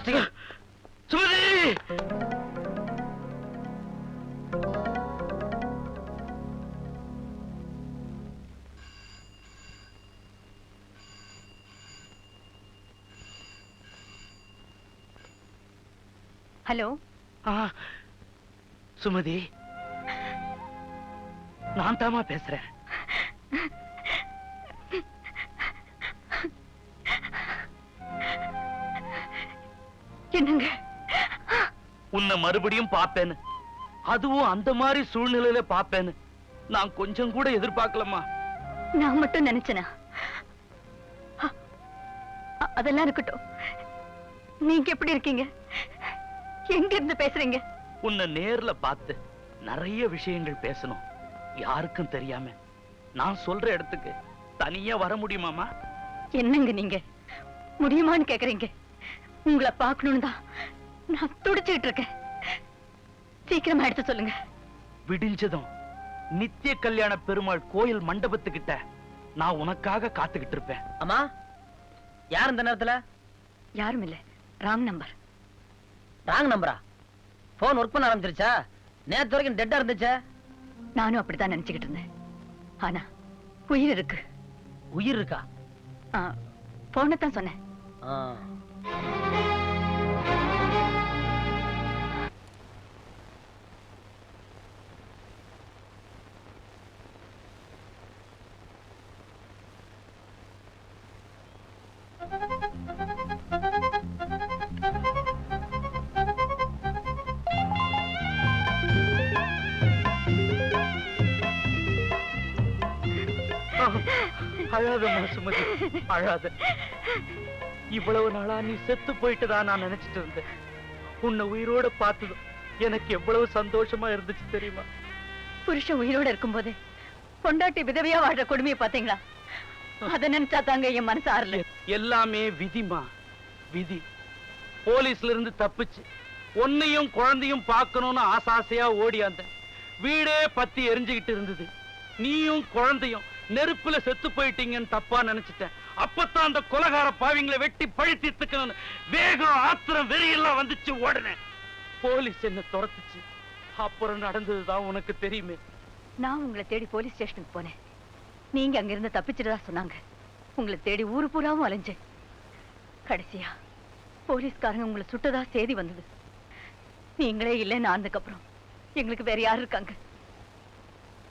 ராஸ்டிகன். Sumathi! Hello. Sumathi, நான் தாமா பேசுறேன். என்னங்க? உன்னை மறுபடியும் பாப்பேன்னு, அதுவும் அந்த மாதிரி சூழ்நிலையில பாப்பேன்னு நான் கொஞ்சம் கூட எதிர்பார்க்கலம்மா. நான் மட்டும் நினைச்சனா? அதெல்லாம் இருக்கட்டும். நீங்க எப்படி இருக்கீங்க? எங்க இருந்து பேசுறீங்க? உன்னை நேர்ல பார்த்து நிறைய விஷயங்கள் பேசணும். யாருக்கும் தெரியாம நான் சொல்ற இடத்துக்கு தனியா வர முடியுமாமா? என்னங்க நீங்க முடியுமான்னு கேக்குறீங்க? உங்களை பார்க்கணும்னு தான் நான் துடிச்சுட்டு இருக்கேன். சீக்கிரமா எடுத்து சொல்லுங்க. விடிஞ்சதும் நித்திய கல்யாண பெருமாள் கோயில் மண்டபத்துக்கிட்ட நான் உனக்காக காத்துக்கிட்டு இருப்பேன். அம்மா, யார் இந்த நேரத்துல? யாரும் இல்ல, ராங் நம்பர். ராங் நம்பரா? போன் ஒர்க் பண்ண ஆரம்பிச்சிருச்சா? நேத்து வரைக்கும் டெட்டா இருந்துச்சா? நானும் அப்படித்தான் நினைச்சுக்கிட்டு இருந்தேன். ஆனா உயிர் இருக்கு. உயிர் இருக்கா? போனத்தான் சொன்னேன். அழாதம்மா சுமதி, அழாத. இவ்வளவு நாளா நீ செத்து போயிட்டுதான் நான் நினைச்சிட்டு இருந்தேன். உன்னை உயிரோட பார்த்ததும் எனக்கு எவ்வளவு சந்தோஷமா இருந்துச்சு தெரியுமா? புருஷன் உயிரோட இருக்கும் போது பொண்டாட்டி விதவையா வாழ்ற கொடுமையை பாத்தீங்களா? அத நினைச்சா தாங்க என் மனசு ஆறல. எல்லாமே விதிமா, விதி. போலீஸ்ல இருந்து தப்பிச்சு உன்னையும் குழந்தையும் பார்க்கணும்னு ஆசாசையா ஓடியாந்த வீடே பத்தி எரிஞ்சுகிட்டு இருந்தது. நீயும் குழந்தையும் நெருப்புல செத்து போயிட்டீங்கன்னு தப்பா நினைச்சிட்டேன். அப்பத்தான் அந்த கொலைகார பாவிங்களை வெட்டி பழி தீர்த்துக்கணும்னு வேகம், ஆத்திரம், வெறியெல்லாம் வந்துச்சு. ஓடுனேன். போலீஸ் என்ன துரத்துச்சு. அப்புறம் நடந்ததுதான் உனக்கு தெரியுமே. நான் உங்களை தேடி போலீஸ் ஸ்டேஷனுக்கு போனேன். நீங்க அங்க இருந்து தப்பிச்சுட்டதா சொன்னாங்க. உங்களை தேடி ஊரு பூராவும் அலைஞ்சேன். கடைசியா போலீஸ்காரங்க உங்களை சுட்டதா செய்தி வந்தது. நீங்களே இல்லைன்னு ஆனதுக்கு அப்புறம் எங்களுக்கு வேற யாரு இருக்காங்க?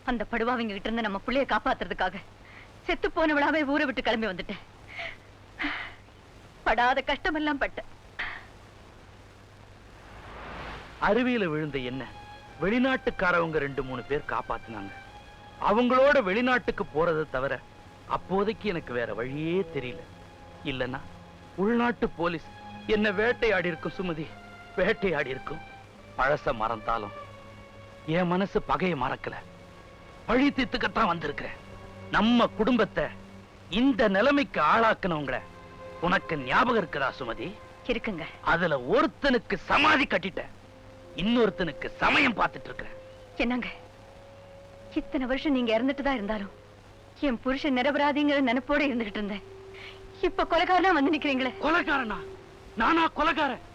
அந்த படுவாவிங்க கிட்ட இருந்து நம்ம பிள்ளைய காப்பாத்துறதுக்காக செத்து போனவளாவே ஊரை விட்டு கிளம்பி வந்துட்டேன். படாத கஷ்டமெல்லாம் பட்டேன். அருவியில விழுந்த என்ன வெளிநாட்டுக்காரவங்க 2-3 பேர் காப்பாத்தினாங்க. அவங்களோட வெளிநாட்டுக்கு போறதை தவிர அப்போதைக்கு எனக்கு வேற வழியே தெரியல. இல்லன்னா உள்நாட்டு போலீஸ் என்ன வேட்டையாடி இருக்கும். சுமதி, வேட்டையாடி இருக்கும். பழச மறந்தாலும் என் மனசு பகையை மறக்கல. பழி தீர்த்துக்கத்தான் வந்திருக்கிறேன். நம்ம குடும்பத்தை இந்த நிலைமைக்கு ஆளாக்குனவங்கள உனக்கு ஞாபகம் இருக்குதா சுமதி? இருக்குங்க. அதுல ஒருத்தனுக்கு சமாதி கட்டிட்டேன், இன்னொருத்தனுக்கு சமயம் பார்த்துட்டு இருக்கிறேன். என்னங்க, இத்தனை வருஷம் நீங்க இறந்துட்டுதான் இருந்தாலும் என் புருஷன் நிரபராதிங்கிற நினைப்போட இருந்துகிட்டு இருந்தேன். இப்ப கொலைக்காரனா வந்து நிக்கிறீங்களே. கொலைக்காரனா? நானா கொலைக்காரன்?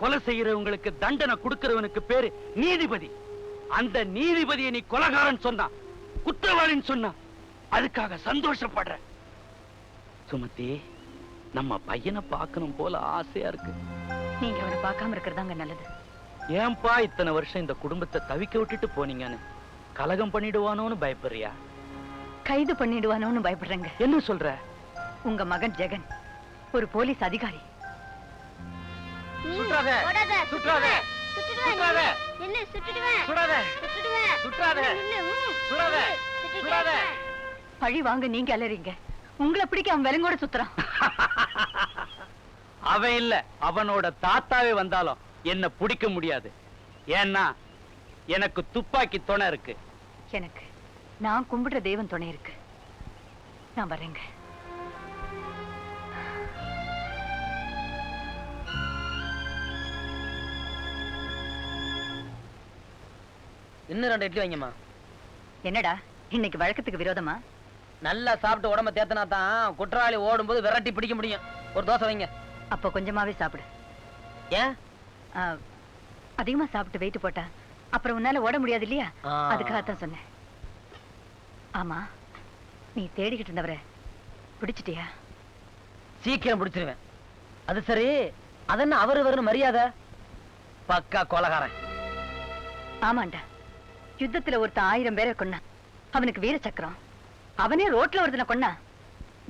கொலை செய்யறவங்களுக்கு தண்டனை கொடுக்கிறவனுக்கு பேரு நீதிபதி. அந்த நீதிபதியை நீ கொலைகாரன் சொன்னா, குற்றவாளின்னு சொன்னா அதுக்காக சந்தோஷப்படுற. சுமதி, நம்ம பையனை பார்க்கணும் போல ஆசையா இருக்கு. நீங்க அவனை பார்க்காம இருக்கிறதாங்க நல்லது. ஏன்பா இத்தனை வருஷம் இந்த குடும்பத்தை தவிக்க விட்டுட்டு போனீங்கன்னு? கலகம் பண்ணிடுவானோன்னு பயப்படுறியா? கைது பண்ணிடுவானோன்னு பயப்படுறேங்க. என்ன சொல்ற? உங்க மகன் ஜெகன் ஒரு போலீஸ் அதிகாரி. பழி வாங்க நீங்க அலறீங்க. உங்களை பிடிக்க அவன் விலங்கோட சுத்துறான். அவன் இல்ல, அவனோட தாத்தாவே வந்தாலும் என்ன பிடிக்க முடியாது. ஏன்னா எனக்கு துப்பாக்கி துணை இருக்கு. எனக்கு நான் கும்பிடுற தெய்வம் துணை இருக்கு. நான் வரேங்க. இன்னும் 2 இட்லி வைங்கம்மா. என்னடா இன்னைக்கு வழக்கத்துக்கு விரோதமா? நல்லா சாப்பிட்டு உடம்ப தேத்தனா தான் குற்றவாளி ஓடும்போது விரட்டி பிடிக்க முடியும். ஒரு தோசை வைங்க. அப்ப கொஞ்சமாவே சாப்பிடு. ஏன்? அதிகமா சாப்பிட்டு வெயிட் போட்டா அப்புறம் உன்னால ஓட முடியாது இல்லையா, அதுக்காகத்தான் சொன்னேன். ஆமா, நீ தேடிக்கிட்டு இருந்தவரை பிடிச்சிட்டியா? சீக்கிரம் பிடிச்சிருவேன். அது சரி, அதென்ன அவரு வரணும் மரியாதை? பக்கா கொலகாரன். ஆமாண்டா, யுத்தத்துல ஒருத்தன் 1000 பேரை கொன்னா, அவனுக்கு வீர சக்கரம். அவனே ரோட்ல ஒருத்தனை கொன்னா,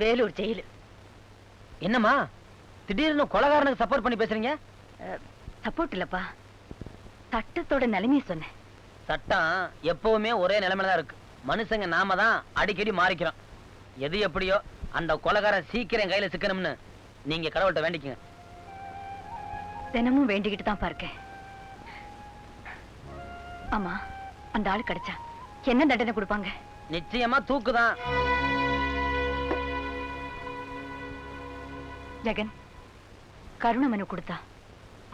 வேலூர் ஜெயிலு. என்னம்மா திடீர்னு கொலகாரனுக்கு சப்போர்ட் பண்ணி பேசுறீங்க? சப்போர்ட் இல்லப்பா, சட்டத்தோட நிலைமையை சொன்னேன். சட்டம் எப்பவுமே ஒரே நிலைமையில தான் இருக்கு. மனுஷங்க நாம தான் அடிக்கடி மாறிக்கிறோம். எது எப்படியோ அந்த கொலகாரன் சீக்கிரம் கையில சிக்கணும்னு நீங்க கடவுள்கிட்ட வேண்டிக்கங்க. தினமும் வேண்டிக்கிட்டு தான் பார்க்கேன். ஆமா, அந்த ஆள் கிடைச்சா என்ன தண்டனை கொடுப்பாங்க? நிச்சயமா தூக்குதான். ஜெகன், கருணை மனு கொடுத்தா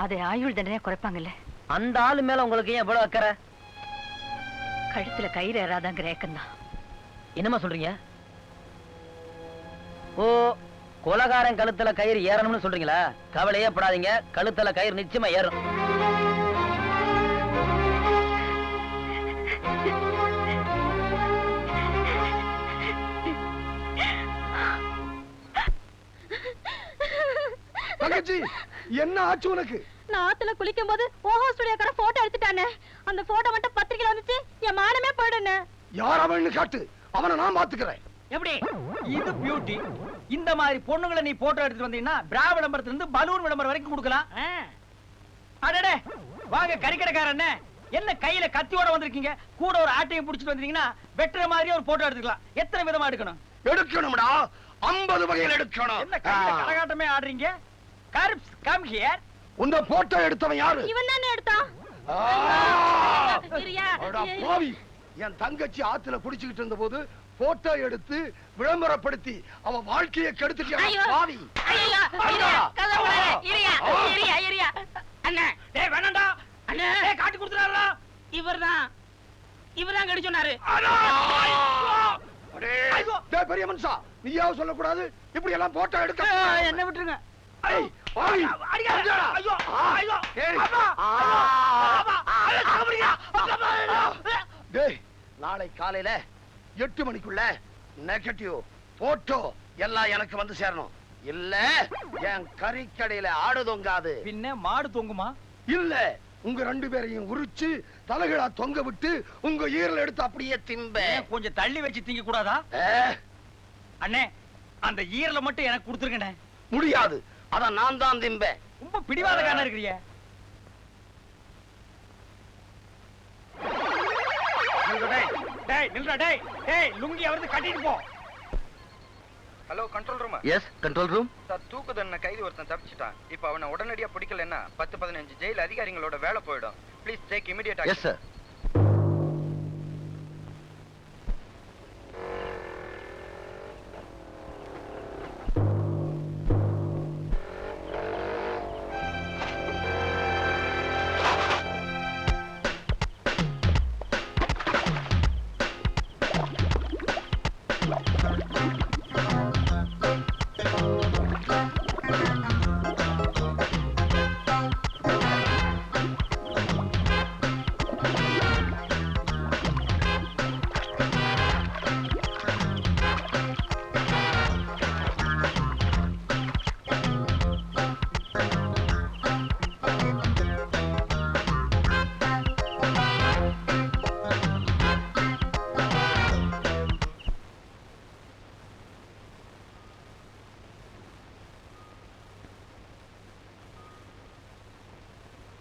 அதை ஆயுள் தண்டனை குறைப்பாங்கல்ல? அந்த ஆளு மேல உங்களுக்கு ஏன் எவ்வளவு அக்கறை? கழுத்துல கயிறு ஏறாதாங்கிற ஏக்கம்தான். என்னமா சொல்றீங்க? ஓ, கொலகாரன் கழுத்துல கயிறு ஏறணும்னு சொல்றீங்களா? கவலையே படாதீங்க, கழுத்துல கயிறு நிச்சயமா ஏறும். தங்கச்சி, என்ன ஆச்சு உனக்கு? நான் ஆத்துல குளிக்கும் போது ஓஹோ ஸ்டுடியோக்கார போட்டோ எடுத்துட்டானே. அந்த போட்டோ மட்டும் பத்திரிக்கையில வந்துச்சு, என் மானமே போயிடுனே. யார் அவன்னு காட்டு, அவனை நான் பாத்துக்கிறேன். எப்படி இது பியூட்டி? இந்த மாதிரி பொண்ணுங்களை நீ போட்டோ எடுத்துட்டு வந்தீங்கன்னா பிரா விளம்பரத்துல இருந்து பலூன் விளம்பரம் வரைக்கும் கொடுக்கலாம். அடடே, வாங்க கறிக்கடைக்காரன், என்ன கையில கத்தியோட வந்திருக்கீங்க? கூட ஒரு ஆட்டையும் புடிச்சிட்டு வந்தீங்கன்னா வெட்டுற மாதிரி ஒரு போட்டோ எடுத்துக்கலாம். எத்தனை விதமா எடுக்கணும்? எடுக்கணும்டா, 50 வகையில் எடுக்கணும். என்ன கையில கரகாட்டமே ஆடுறீங்க? கர்ப்ஸ் கம் ஹியர். உந்த போட்டோ எடுத்தவன் யாரு? இவன் தானே எடுத்தான். அடா பாவி, என் தங்கச்சி ஆத்துல குடிச்சுக்கிட்டு இருந்த போது போட்டோ எடுத்து விளம்பரப்படுத்தி அவ வாழ்க்கையை கெடுத்துட்டியா பாவி. அண்ணே, டேய் வேணாம்டா. அண்ணே, டேய் காட்டி கொடுத்துறாரா? இவர்தான் கடி சொன்னாரு. டேய் பெரிய மனுஷா, நீயாவது சொல்லக்கூடாது இப்படி எல்லாம் போட்டோ எடுக்க? என்ன விட்டுருங்க. நாளை காலையில 8 மணிக்குள்ள நெகட்டிவ் போட்டோ எல்லாம் எனக்கு வந்து சேரணும். இல்ல என் கறிக்கடையில ஆடு தொங்காது. பின்ன மாடு தொங்குமா? இல்ல, உங்க 2 பேரையும் உரிச்சு தலைகளா தொங்க விட்டு உங்க ஈரல் எடுத்து அப்படியே திம்ப. கொஞ்சம் தள்ளி வச்சு திங்க கூடாதா? அண்ணே, அந்த ஈரலை மட்டும் எனக்கு கொடுத்துருங்கண்ணே. முடியாது, அத நான் தான் திம்பேன். ரொம்ப பிடிவாதக்காரனா இருக்கிறீங்க. லுங்கி அவரது கட்டிட்டு போ. ஹலோ, கண்ட்ரோல் ரூமா? Yes, control room. சார், தூக்கு தண்டனை கைதி ஒருத்தன் தப்பிச்சிட்டான். இப்ப அவனை உடனடியா பிடிக்கலன்னா 10-15 ஜெயில் அதிகாரிகளோட வேலை போயிடும். Please take immediate action. Yes sir.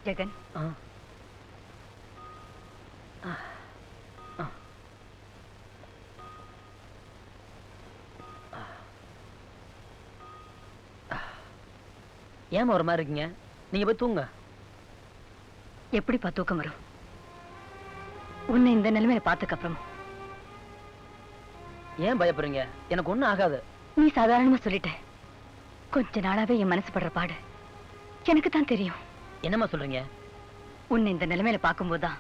Jagan, ஏமா ஒரு மாதிரி இருக்கீங்க? நீங்க போய் தூங்க. எப்படிப்பா தூக்கம் வரும்? உன்னை இந்த நிலைமையில பார்த்ததுக்கு அப்புறம். ஏன் பயப்படுறீங்க? எனக்கு ஒண்ணும் ஆகாது. நீ சாதாரணமா சொல்லிட்ட. கொஞ்ச நாளாவே என் மனசு படுற பாடு எனக்கு தான் தெரியும். என்னம்மா சொல்றீங்க? உன்னை இந்த நிலைமையில பார்க்கும்போதுதான்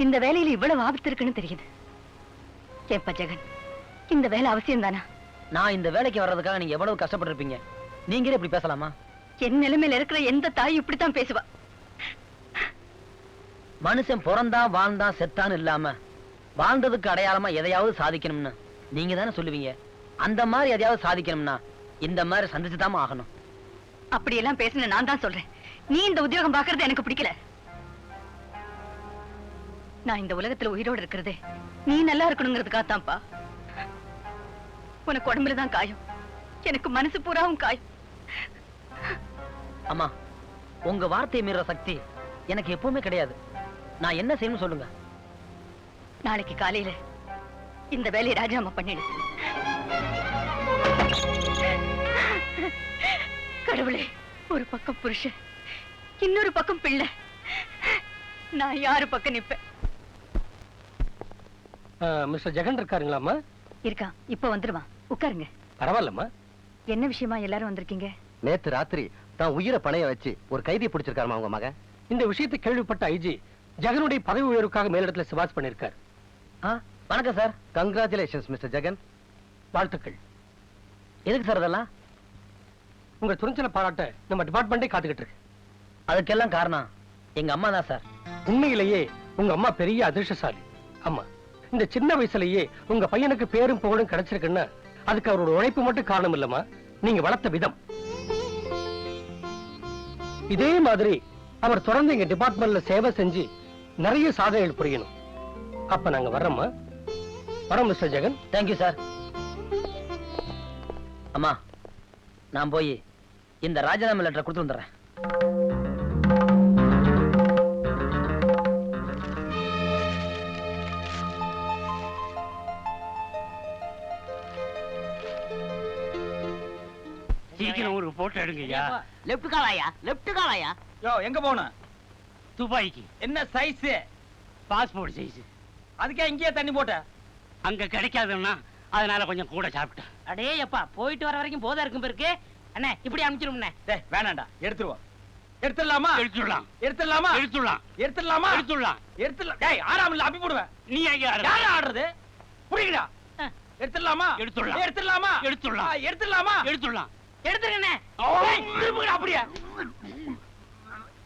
இந்த வேலையில இவ்வளவு ஆபத்து இருக்குன்னு தெரியுது. ஏப்பா ஜெகன், இந்த வேலை அவசியம் தானா? நான் இந்த வேலைக்கு வர்றதுக்காக நீங்க எவ்வளவு கஷ்டப்பட்டிருப்பீங்க. நீங்களே இப்படி பேசலாமா? என் நிலைமையில இருக்கிற எந்த தாய் இப்படித்தான் பேசுவா. மனுஷன் பிறந்தான் வாழ்ந்தான் செத்தான்னு இல்லாம வாழ்ந்ததுக்கு அடையாளமா எதையாவது சாதிக்கணும்னு நீங்க தானே சொல்லுவீங்க. அந்த மாதிரி எதையாவது சாதிக்கணும்னா இந்த மாதிரி சந்திச்சுதாம ஆகணும். அப்படியெல்லாம் பேசுன நான் தான் சொல்றேன். நீ இந்த உத்தியோகம் பாக்குறது எனக்கு பிடிக்கல. நான் இந்த உலகத்துல உயிரோடு இருக்கிறதே நீ நல்லா இருக்கணுங்கிறதுக்காகத்தான்ப்பா. உனக்கு உடம்புலதான் காயம், எனக்கு மனசு பூராவும் காயம். அம்மா, உங்க வார்த்தையை மீற சக்தி எனக்கு எப்பவுமே கிடையாது. நான் என்ன செய்யணும் சொல்லுங்க. நாளைக்கு காலையில இந்த வேலையை ராஜினாமா பண்ணிடு. கடவுளே, ஒரு பக்கம் புருஷன், இன்னொரு பக்கம் பிள்ளை, நான் யாரு பக்கம் நிப்பேன்? மிஸ்டர் ஜெகன் இருக்காருங்களாம்மா? இருக்கான், இப்ப வந்துருவான். உட்காருங்க. பரவாயில்லம்மா. என்ன விஷயமா எல்லாரும் வந்திருக்கீங்க? நேத்து ராத்திரி தான் உயிரை பணைய வச்சு ஒரு கைதியை பிடிச்சிருக்காருமா உங்க மகன். இந்த விஷயத்தை கேள்விப்பட்ட ஐஜி ஜெகனுடைய பதவி உயர்வுக்காக மேலிடத்துல சிபாரிசு பண்ணிருக்காரு. வணக்கம் சார். Congratulations mister Jagan. வாழ்த்துக்கள். எதுக்கு சார் இதெல்லாம்? உங்க துணிச்சலை பாராட்ட நம்ம டிபார்ட்மெண்டே காத்துக்கிட்டு இருக்கு. அதுக்கெல்லாம் காரணம் எங்க அம்மா தான் சார். உண்மையிலேயே உங்க அம்மா பெரிய அதிர்ஷ்டசாலி. அம்மா, இந்த சின்ன வயசுலயே உங்க பையனுக்கு பேரும் புகழும் கிடைச்சிருக்குன்னா அதுக்கு அவரோட உழைப்பு மட்டும் காரணம் இல்லம்மா, நீங்க வளர்த்த விதம். இதே மாதிரி அவர் தொடர்ந்து எங்க டிபார்ட்மெண்ட்ல சேவை செஞ்சு நிறைய சாதனைகள் புரியணும். அப்ப நாங்க வர்றோம்மா. வரோம் மிஸ்டர் ஜெகன். Thank you sir. அம்மா, நான் போய் இந்த ராஜினாமா லெட்டரை கொடுத்து வந்துடுறேன். சீக்கிரம் ஒரு போட்டோ எடுங்கய்யா. லெஃப்ட் காலாயா, லெஃப்ட் காலாயா. யோ, எங்க போணும்? துபாய்க்கு. என்ன சைஸ்? Passport size. அதுக்கே இங்கேயே தண்ணி போட்ட? அங்க கிடைக்காதுன்னா அதனால கொஞ்சம் கூட சாப்பிட்டேன். அடே அப்பா, போயிட்டு வர வரைக்கும் போதா இருக்கும் இருக்கு. அண்ணே, இப்படி அனுப்பிச்சிரும்ண்ணே. டேய், வேணாண்டா, எடுத்துருவோம். எடுத்துடலாமா? எடுத்துடலாம். எடுத்துடலாமா? எடுத்துடலாம். எடுத்துடலாமா? எடுத்துடலாம். எடுத்துடலாம். டேய், ஆறாம் இல்ல, அப்பி போடுவேன். நீ எங்க யாரு ஆடுறது? புடிங்கடா. எடுத்துடலாமா? எடுத்துடலாம். எடுத்துடலாமா? எடுத்துடலாம். எடுத்துடலாமா? எடுத்துடலாம். எடுத்துருங்கண்ணே. டேய், திரும்புங்கடா அப்படியே.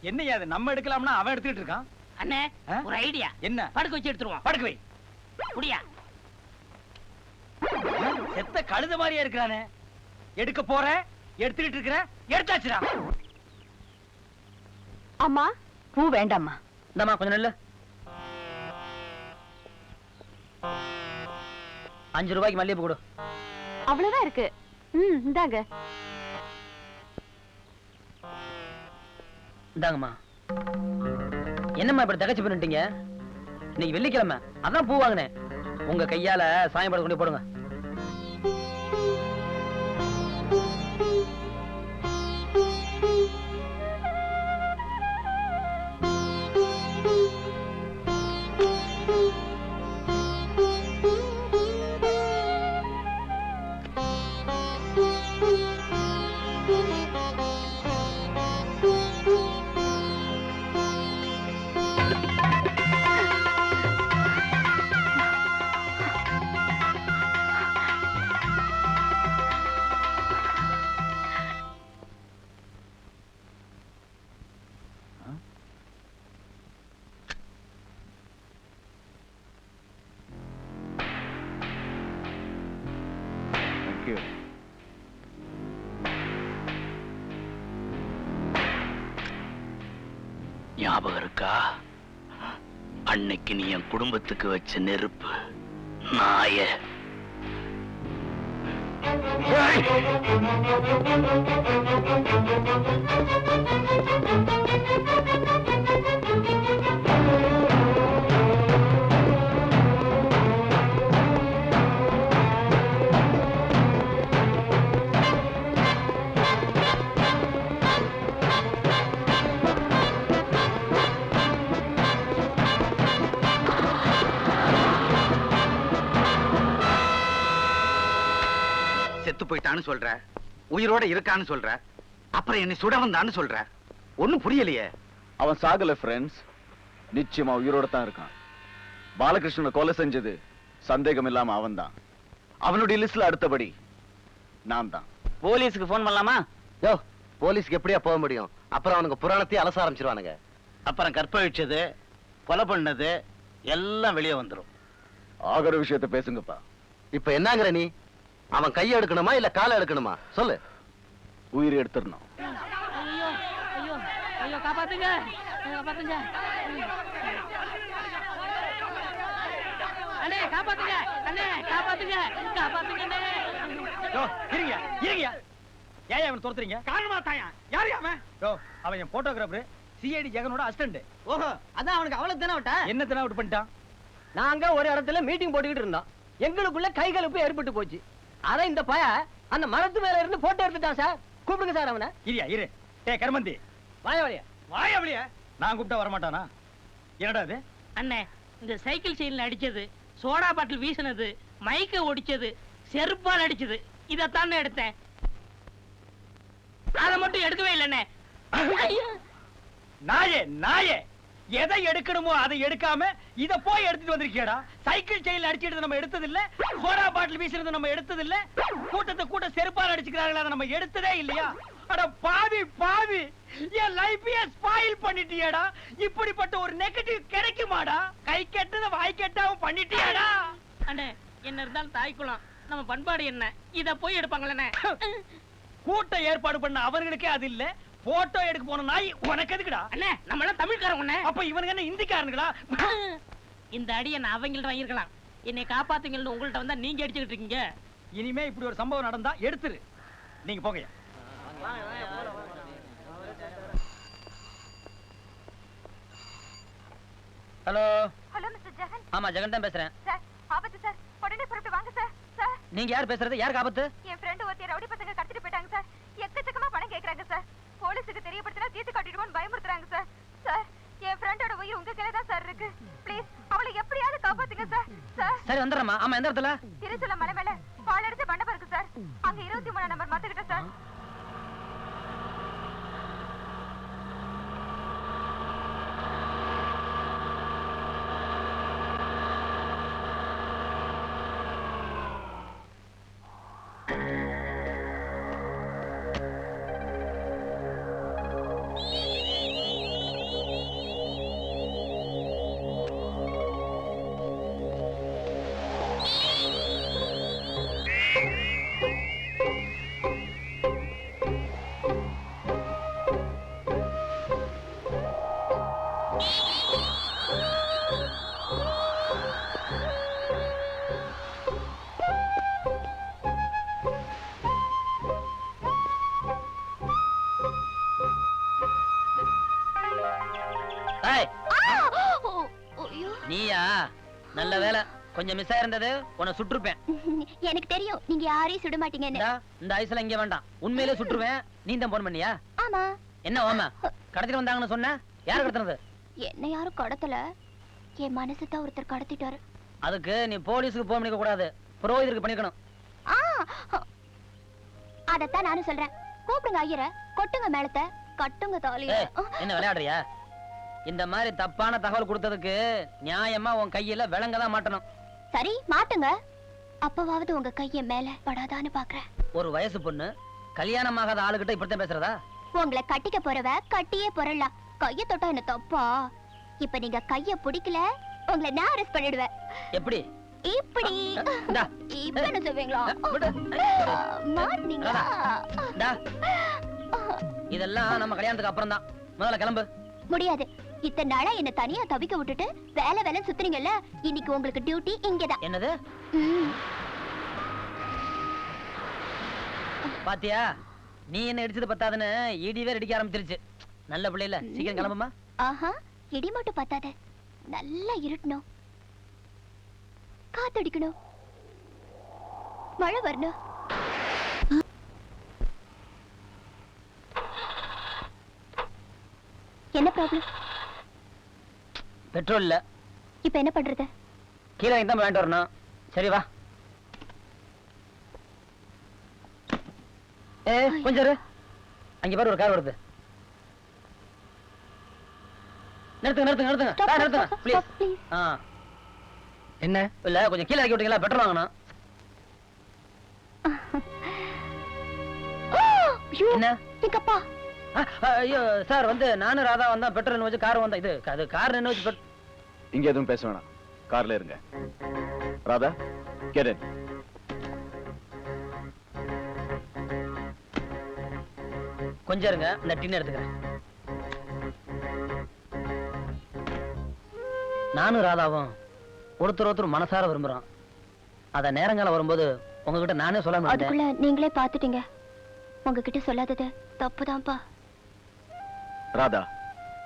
என்னையா அது? நம்ம எடுக்கலாம்னா அவன் எடுத்துக்கிட்டு இருக்கான். அண்ணே, ஒரு ஐடியா. என்ன? படுக்க வச்சு எடுத்துருவோம். படுக்க வை. புடியா. செத்த கழுத மாதிரியா இருக்கிறானே. எடுக்க போற, எடுத்துக்கிட்டு இருக்கிற. எடுத்தாச்சுடா. அம்மா, பூ வேண்டாம்மா. இந்தம்மா கொஞ்சம் நெல்லு. 5 ரூபாய்க்கு மல்லிகைப்பூ கொடு. அவ்வளவுதான் இருக்கு. இந்தாங்க. இந்தாங்கம்மா. என்னம்மா இப்படி தகச்சு பண்ணிட்டீங்க? இன்னைக்கு வெள்ளிக்கிழமை, அதான் பூ வாங்கினேன். உங்க கையால சாயம் படம் கொண்டு போடுங்க. ஞாபகம் இருக்கா? அன்னைக்கு நீ என் குடும்பத்துக்கு வச்ச நெருப்பு நாய. செத்து போயிட்டான்னு சொல்ற, உயிரோட இருக்கான்னு சொல்ற, அப்புறம் என்னை சுட வந்தான்னு சொல்ற. ஒண்ணும் புரியலையே. அவன் சாகல ஃப்ரெண்ட்ஸ், நிச்சயமா உயிரோட தான் இருக்கான். பாலகிருஷ்ணனை கொலை செஞ்சது சந்தேகம் இல்லாம அவன் தான். அவனுடைய லிஸ்ட்ல அடுத்தபடி நான் தான். போலீஸ்க்கு போன் பண்ணலாமா? யோ, போலீஸ்க்கு எப்படியா போக முடியும்? அப்புறம் அவனுக்கு புராணத்தையே அலச ஆரம்பிச்சிருவானுங்க. அப்புறம் கற்பழிச்சது, கொலை பண்ணது எல்லாம் வெளியே வந்துரும். ஆகிற விஷயத்தை பேசுங்கப்பா. இப்ப என்னங்கிற நீ? அவன் கையை எடுக்கணுமா இல்ல காலை எடுக்கணுமா சொல்லு. உயிர் எடுத்துடணும். ஐயோ ஐயோ ஐயோ காப்பாத்துங்க காப்பாத்துங்க அண்ணே காப்பாத்துங்க அண்ணே காப்பாத்துங்க காப்பாத்துங்க அண்ணே. யோ இருங்க இருங்க. ஏன் அவன் துரத்துறீங்க? காரணமா தாயா? யாரு அவன்? யோ அவன் என் போட்டோகிராஃபர் சிஐடி ஜெகனோட அசிஸ்டன்ட். ஓஹோ, அதான் அவனுக்கு அவ்வளவு தானே விட்டா? என்ன தானே அவுட் பண்ணிட்டான்? நாங்க ஒரு இடத்துல மீட்டிங் போட்டுக்கிட்டு இருந்தோம். எங்களுக்குள்ள கைகலப்பு ஏற்பட்டு போச்சு. அத இந்த பய அந்த மரத்து மேல இருந்து போட்டோ எடுத்துட்டான் சார். கூப்பிடுங்க சார் அவனை. இரியா இரு. டேய் கர்மந்தி வாய வழியா வாய வழியா. நான் கூப்பிட்டா வர மாட்டானா? என்னடா இது? அண்ணே இந்த சைக்கிள் செயின்ல அடிச்சது, சோடா பாட்டில் வீசினது, மைக்க ஒடிச்சது, செருப்பால் அடிச்சது, இதத்தானே எடுத்தேன். அதை மட்டும் எடுக்கவே இல்லைண்ணே. நாயே நாயே, எதை எடுக்கணுமோ அதை எடுக்காம இத போய் எடுத்துட்டு வந்திருக்கியடா. சைக்கிள் செயின்ல அடிச்சிட்டு நம்ம எடுத்தது இல்ல, சோடா பாட்டில் வீசினது நம்ம எடுத்தது இல்ல, கூட்டத்தை கூட்ட செருப்பால் அடிச்சுக்கிறாங்களா அதை நம்ம எடுத்ததே இல்லையா? அட பாவி பாவி, என் லைஃபையே ஸ்பாயில் பண்ணிட்டியேடா. இப்படிப்பட்ட ஒரு நெகட்டிவ் கிடைக்குமாடா? கை கெட்டத வாய் கெட்டாவும் பண்ணிட்டியேடா. அண்ணே என்ன இருந்தாலும் தாய்க்குலாம், நம்ம பண்பாடு என்ன, இத போய் எடுப்பாங்களே. கூட்ட ஏற்பாடு பண்ண அவர்களுக்கே அது இல்ல, போட்டோ எடுக்க போன நாய் உனக்கு எதுக்குடா? அண்ணே நம்ம எல்லாம் தமிழ்காரங்க. அப்ப இவனுக்கு என்ன இந்திக்காரங்களா? இந்த அடியை நான் அவங்கள்ட்ட வாங்கிருக்கலாம். என்னை காப்பாத்துங்கள்னு உங்கள்ட்ட வந்தா நீங்க அடிச்சுக்கிட்டு இருக்கீங்க. இனிமே இப்படி ஒரு சம்பவம் நடந்தா எடுத்துரு. நீங்க போங்க. Hello hello mister Jagan. ஆமா ஜெகன் தான் பேசுறேன். சார் ஆபத்து சார், உடனே புறப்பட்டு வாங்க சார். சார் நீங்க யார் பேசுறது? யாருக்கு ஆபத்து? என் ஃப்ரெண்ட் ஒருத்தர் ரவுடி பசங்க கடத்திட்டு போயிட்டாங்க சார். எக்கச்சக்கமா பணம் கேக்குறாங்க சார். போலீஸுக்கு தெரியப்படுத்தினா தீர்த்து கட்டிடுவோன்னு பயமுறுத்துறாங்க சார். சார் என் ஃப்ரெண்டோட உயிர் உங்க கையில தான் சார் இருக்கு. ப்ளீஸ் அவளை எப்படியாவது காப்பாத்துங்க சார். சார் சரி வந்துடுறேம்மா. ஆமா எந்த இடத்துல? திருச்சூல மலை மேல பால் எடுத்து மண்டபம் இருக்கு சார். அங்க 23 நம்பர் மாத்துக்கிட்ட சார். நீயா? நல்ல வேலை, கொஞ்சம் மிஸ் ஆயிருந்தது, உன்னை சுட்டுருப்பேன். எனக்கு தெரியும் நீங்க யாரையும் சுட மாட்டீங்கன்னு. இந்த ஐஸ்ல இங்க வேண்டாம், உண்மையிலே சுட்டுருவேன். நீ தான் போன் பண்ணியா? ஆமா. என்ன ஓமா கடத்திட்டு வந்தாங்கன்னு சொன்ன? யார் கடத்தினது? என்ன யாரும் கடத்தல, என் மனசு தான் ஒருத்தர் கடத்திட்டாரு. அதுக்கு நீ போலீஸுக்கு போன் பண்ணிக்க கூடாது, புரோகிதருக்கு பண்ணிக்கணும். அதத்தான் நானும் சொல்றேன். கூப்பிடுங்க ஐயரை, கொட்டுங்க மேளத்தை, கட்டுங்க தாலிய. என்ன விளையாடுறியா? இந்த மாதிரி தப்பான தகவல் கொடுத்ததுக்கு நியாயமா உன் கையில விலங்க தான் மாட்டணும். சரி மாட்டுங்க, அப்பவாவது உங்க கைய மேல படாதான்னு பாக்குறேன். ஒரு வயசு பொண்ணு கல்யாணம் ஆகாத ஆளுகிட்ட இப்படித்தான் பேசுறதா? உங்களை கட்டிக்க போறவ கட்டியே பொறலாம், கைய தொட்டா என்ன தப்பா? இப்ப நீங்க கைய பிடிக்கல, உங்களை நான் அரெஸ்ட் பண்ணிடுவேன். எப்படி? இப்படி இப்ப என்ன சொல்வீங்களா? மாட்டீங்களா? இதெல்லாம் நம்ம கல்யாணத்துக்கு அப்புறம் தான். முதல்ல கிளம்பு. முடியாது, இத்தனை நாளா என்ன தனியா தவிக்க விட்டுட்டு வேலை வேலை சுத்துறீங்கல்ல, இன்னைக்கு உங்களுக்கு டியூட்டி இங்கதான். என்னது? பாத்தியா, நீ என்ன இடிச்சது பத்தாதுன்னு இடிவே அடிக்க ஆரம்பிச்சிருச்சு. நல்ல பிள்ளை இல்ல, சீக்கிரம் கிளம்புமா. ஆஹா, இடி மட்டும் பத்தாத, நல்லா இருட்டணும், காத்தடிக்கணும், மழை வரணும். என்ன ப்ராப்ளம்? பெட்ரோல் இல்ல. இப்ப என்ன பண்றது? கீழே தான் வேண்டாம் வரணும். சரி வா. கொஞ்சம் இரு. அங்க பாரு ஒரு கார் வருது. நிறுத்துங்க நிறுத்துங்க நிறுத்துங்க நிறுத்துங்க ப்ளீஸ். என்ன இல்ல, கொஞ்சம் கீழே இறக்கி விட்டீங்களா? பெட்ரோல் வாங்கணும். என்ன எங்கப்பா ஐயோ சார் வந்து நானும் ராதா வந்தா பெட்ரோல் வச்சு கார் வந்தா இது அது கார் என்ன வச்சு இங்க எதுவும் பேச வேணாம், கார்ல இருங்க. Radha get in. கொஞ்சம் இருங்க, இந்த டின் எடுத்துக்கிறேன். நானும் ராதாவும் ஒருத்தர் மனசார விரும்புறோம். அத நேரங்காலம் வரும்போது உங்ககிட்ட நானே சொல்ல மாட்டேன். அதுக்குள்ள நீங்களே பாத்துட்டீங்க. உங்ககிட்ட சொல்லாதது தப்புதான்ப்பா. ராதா,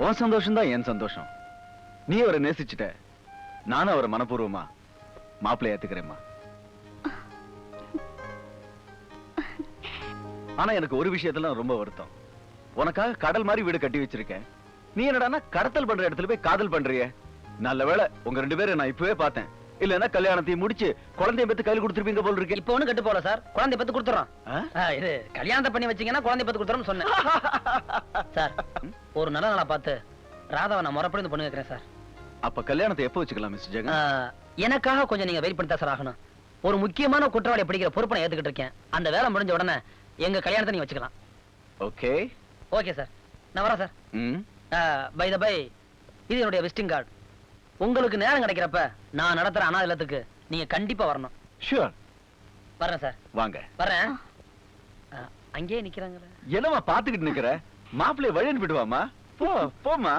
உன் சந்தோஷம் தான் என் சந்தோஷம். நீ அவரை நேசிச்சுட்ட, நானும் அவரை மனப்பூர்வமா மாப்பிள்ளை ஏத்துக்கிறேம்மா. ஆனா எனக்கு ஒரு விஷயத்துல ரொம்ப வருத்தம். உனக்காக கடல் மாதிரி வீடு கட்டி வச்சிருக்கேன், நீ என்னடான்னா கடத்தல் பண்ற இடத்துல போய் காதல் பண்றியே. நல்ல வேளை உங்க 2 பேரும் நான் இப்பவே பார்த்தேன், இல்லன்னா கல்யாணத்தையும் முடிச்சு குழந்தைய பெத்து கையில் கொடுத்துருப்பீங்க போல இருக்கு. இப்ப ஒண்ணு கட்டு போல சார், குழந்தை பெத்து கொடுத்துறோம். இது கல்யாணத்தை பண்ணி வச்சீங்கன்னா குழந்தை பெத்து கொடுத்துறோம்னு சொன்னேன். சார் ஒரு நல்ல நாளா பார்த்து ராதாவை நான் முறைப்படி இந்த பொண்ணு வைக்கிறேன் சார். அப்ப கல்யாணத்தை எப்ப வச்சுக்கலாம் மிஸ்டர் ஜெகன்? எனக்காக கொஞ்சம் நீங்க வெயிட் பண்ணி தான் சார் ஆகணும். ஒரு முக்கியமான குற்றவாளியை பிடிக்கிற பொறுப்பை நான் ஏத்துக்கிட்டு இருக்கேன். அந்த வேலை முடிஞ்ச உடனே எங்க கல்யாணத்தை நீங்க வச்சுக்கலாம். ஓகே ஓகே சார், நான் வரேன் சார். பை த பை, இது என்னுடைய விசிட்டிங் கார்டு. உங்களுக்கு நேரம் கிடைக்கிறப்ப நான் நடத்துற அனாதை இல்லத்துக்கு நீங்க கண்டிப்பா வரணும். ஷூர். வரேன் சார். வாங்க. வரேன். அங்கேயே நிக்கிறாங்களே. என்னமா பாத்துக்கிட்டு நிக்கிற? மாப்பிள்ளைய வழி அனுப்பிடுவாமா? போ போமா.